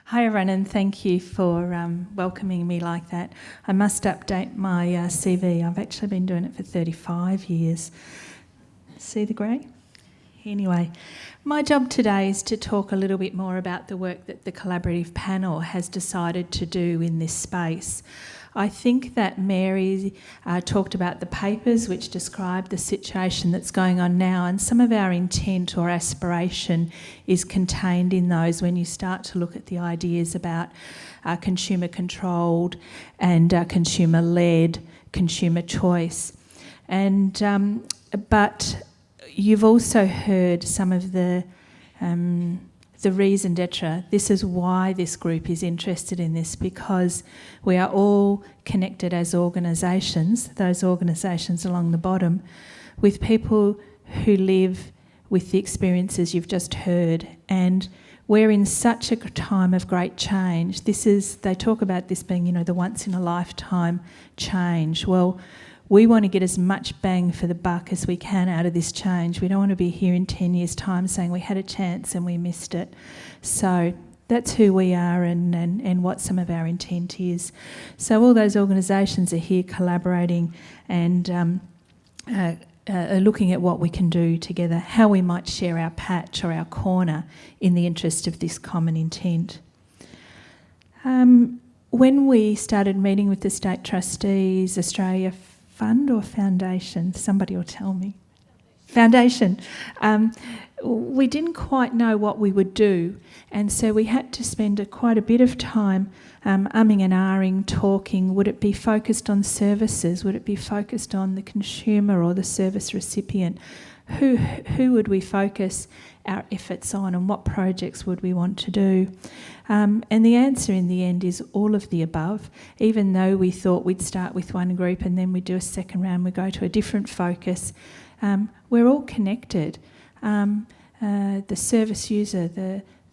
Hi everyone, and thank you for welcoming me like that. I must update my CV. I've actually been doing it for 35 years. See the grey? Anyway, my job today is to talk a little bit more about the work that the collaborative panel has decided to do in this space. I think that Mary talked about the papers which describe the situation that's going on now, and some of our intent or aspiration is contained in those when you start to look at the ideas about consumer controlled and consumer-led consumer choice. And but you've also heard some of the raison d'etre. This is why this group is interested in this, because we are all connected as organisations, those organisations along the bottom, with people who live with the experiences you've just heard. And we're in such a time of great change. They talk about this being, the once in a lifetime change. Well, we want to get as much bang for the buck as we can out of this change. We don't want to be here in 10 years' time saying we had a chance and we missed it. So that's who we are and what some of our intent is. So all those organisations are here collaborating and are looking at what we can do together, how we might share our patch or our corner in the interest of this common intent. When we started meeting with the State Trustees, Australia Fund or Foundation? Somebody will tell me. Foundation. We didn't quite know what we would do, and so we had to spend quite a bit of time umming and ahhing, talking. Would it be focused on services? Would it be focused on the consumer or the service recipient? Who would we focus our efforts on, and what projects would we want to do? And the answer in the end is all of the above. Even though we thought we'd start with one group and then we'd do a second round, we go to a different focus. We're all connected. The service user,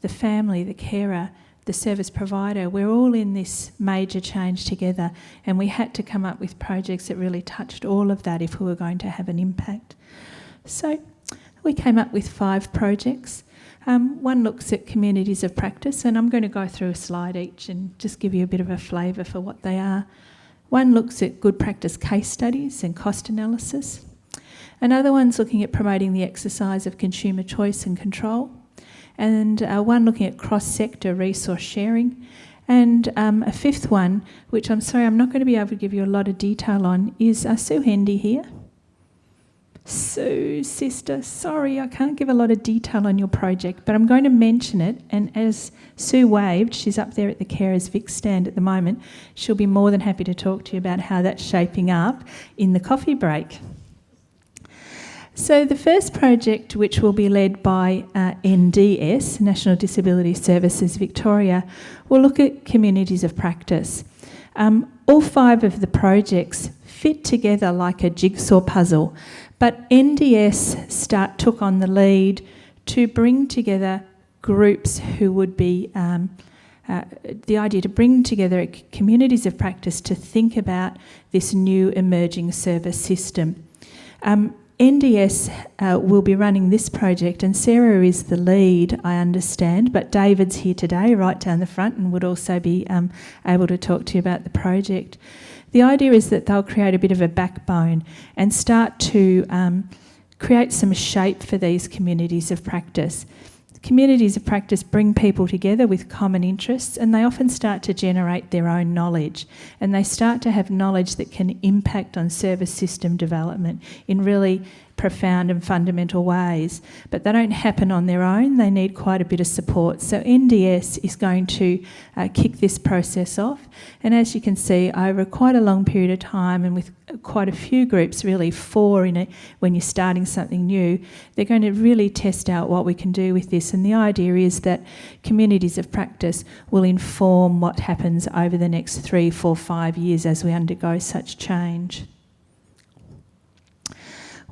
the family, the carer, the service provider, we're all in this major change together, and we had to come up with projects that really touched all of that if we were going to have an impact. So we came up with 5 projects. One looks at communities of practice, and I'm going to go through a slide each and just give you a bit of a flavour for what they are. One looks at good practice case studies and cost analysis. Another one's looking at promoting the exercise of consumer choice and control. And one looking at cross-sector resource sharing. And a 5th one, which I'm sorry I'm not going to be able to give you a lot of detail on, is Sue Hendy here. Sue, sister, sorry, I can't give a lot of detail on your project, but I'm going to mention it, and as Sue waved, she's up there at the Carers Vic stand at the moment, she'll be more than happy to talk to you about how that's shaping up in the coffee break. So the first project, which will be led by NDS, National Disability Services Victoria, will look at communities of practice. All 5 of the projects fit together like a jigsaw puzzle, but NDS took on the lead to bring together groups who would be, the idea to bring together communities of practice to think about this new emerging service system. NDS will be running this project, and Sarah is the lead, I understand, but David's here today right down the front and would also be able to talk to you about the project. The idea is that they'll create a bit of a backbone and start to create some shape for these communities of practice. Communities of practice bring people together with common interests, and they often start to generate their own knowledge, and they start to have knowledge that can impact on service system development in really profound and fundamental ways. But they don't happen on their own, they need quite a bit of support. So NDS is going to kick this process off, and as you can see, over quite a long period of time and with quite a few groups, really 4 in it when you're starting something new, they're going to really test out what we can do with this. And the idea is that communities of practice will inform what happens over the next 3, 4, 5 years as we undergo such change.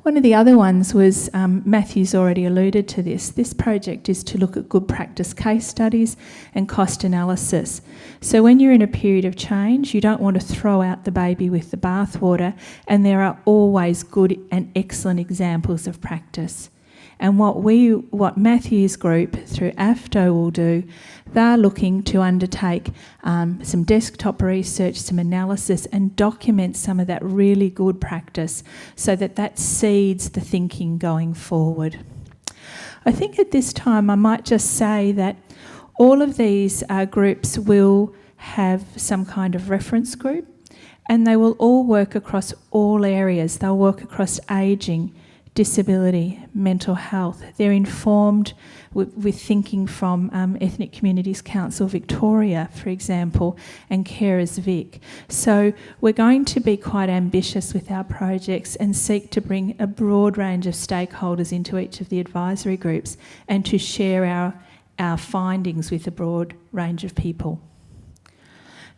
One of the other ones was, Matthew's already alluded to this. This project is to look at good practice case studies and cost analysis. So when you're in a period of change, you don't want to throw out the baby with the bathwater, and there are always good and excellent examples of practice. And what Matthew's group through AFTO will do, they're looking to undertake some desktop research, some analysis, and document some of that really good practice so that seeds the thinking going forward. I think at this time I might just say that all of these groups will have some kind of reference group, and they will all work across all areas. They'll work across ageing, disability, mental health. They're informed with thinking from Ethnic Communities Council Victoria, for example, and Carers Vic. So we're going to be quite ambitious with our projects and seek to bring a broad range of stakeholders into each of the advisory groups and to share our findings with a broad range of people.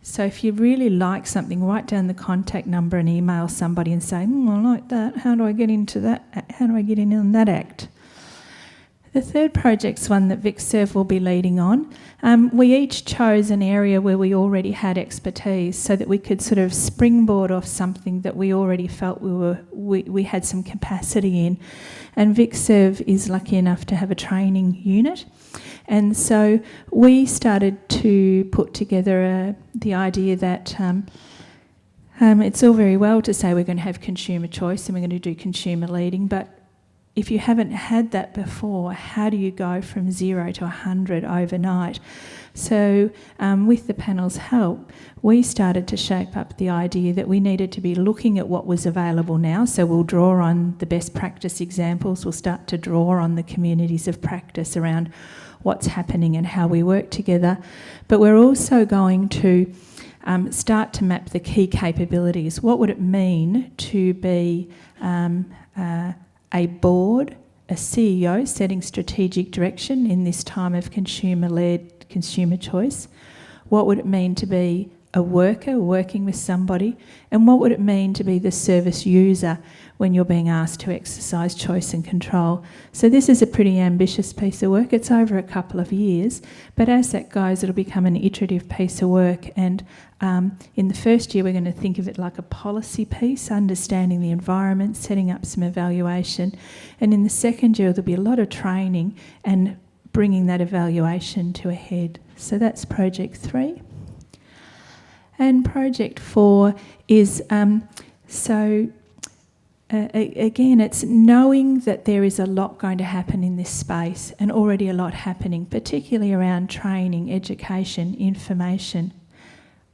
So if you really like something, write down the contact number and email somebody and say, I like that, how do I get into that? How do I get in on that act? The third project's one that VicServe will be leading on. We each chose an area where we already had expertise so that we could sort of springboard off something that we already felt we had some capacity in. And VicServe is lucky enough to have a training unit. And so we started to put together the idea that it's all very well to say we're going to have consumer choice and we're going to do consumer leading, but if you haven't had that before, how do you go from 0 to 100 overnight? So with the panel's help, we started to shape up the idea that we needed to be looking at what was available now. So we'll draw on the best practice examples. We'll start to draw on the communities of practice around what's happening and how we work together. But we're also going to start to map the key capabilities. What would it mean to be a board, a CEO setting strategic direction in this time of consumer-led consumer choice? What would it mean to be a worker working with somebody? And what would it mean to be the service user when you're being asked to exercise choice and control? So this is a pretty ambitious piece of work. It's over a couple of years, but as that goes, it'll become an iterative piece of work. And in the first year, we're going to think of it like a policy piece, understanding the environment, setting up some evaluation. And in the second year, there'll be a lot of training and bringing that evaluation to a head. So that's project 3. And project 4 is, again, it's knowing that there is a lot going to happen in this space and already a lot happening, particularly around training, education, information.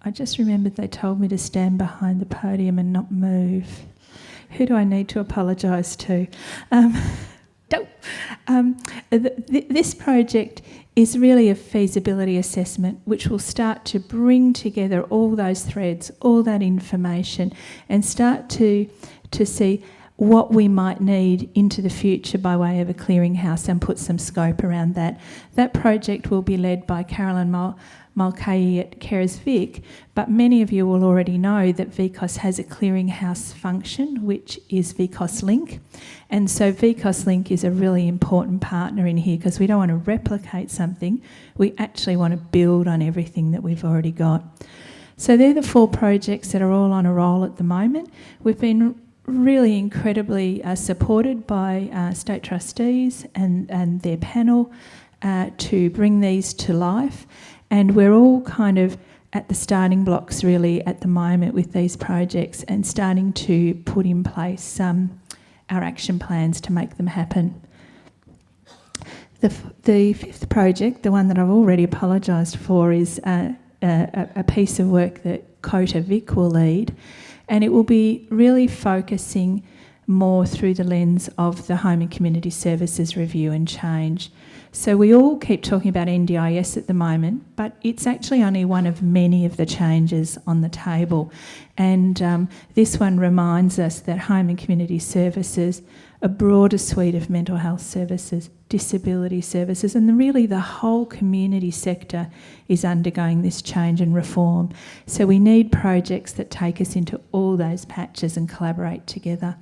I just remembered they told me to stand behind the podium and not move. Who do I need to apologise to? This project is really a feasibility assessment which will start to bring together all those threads, all that information, and start to see what we might need into the future by way of a clearinghouse and put some scope around that. That project will be led by Carolyn Mulcahy at Carers Vic, but many of you will already know that VCOS has a clearinghouse function, which is VCOS Link. And so VCOS Link is a really important partner in here because we don't want to replicate something, we actually want to build on everything that we've already got. So they're the 4 projects that are all on a roll at the moment. We've been really incredibly supported by State Trustees and their panel to bring these to life. And we're all kind of at the starting blocks really at the moment with these projects and starting to put in place our action plans to make them happen. The 5th project, the one that I've already apologised for, is a piece of work that Kota Vic will lead, and it will be really focusing more through the lens of the Home and Community Services Review and Change. So we all keep talking about NDIS at the moment, but it's actually only one of many of the changes on the table. And this one reminds us that Home and Community Services, a broader suite of mental health services, disability services, and really the whole community sector is undergoing this change and reform. So we need projects that take us into all those patches and collaborate together.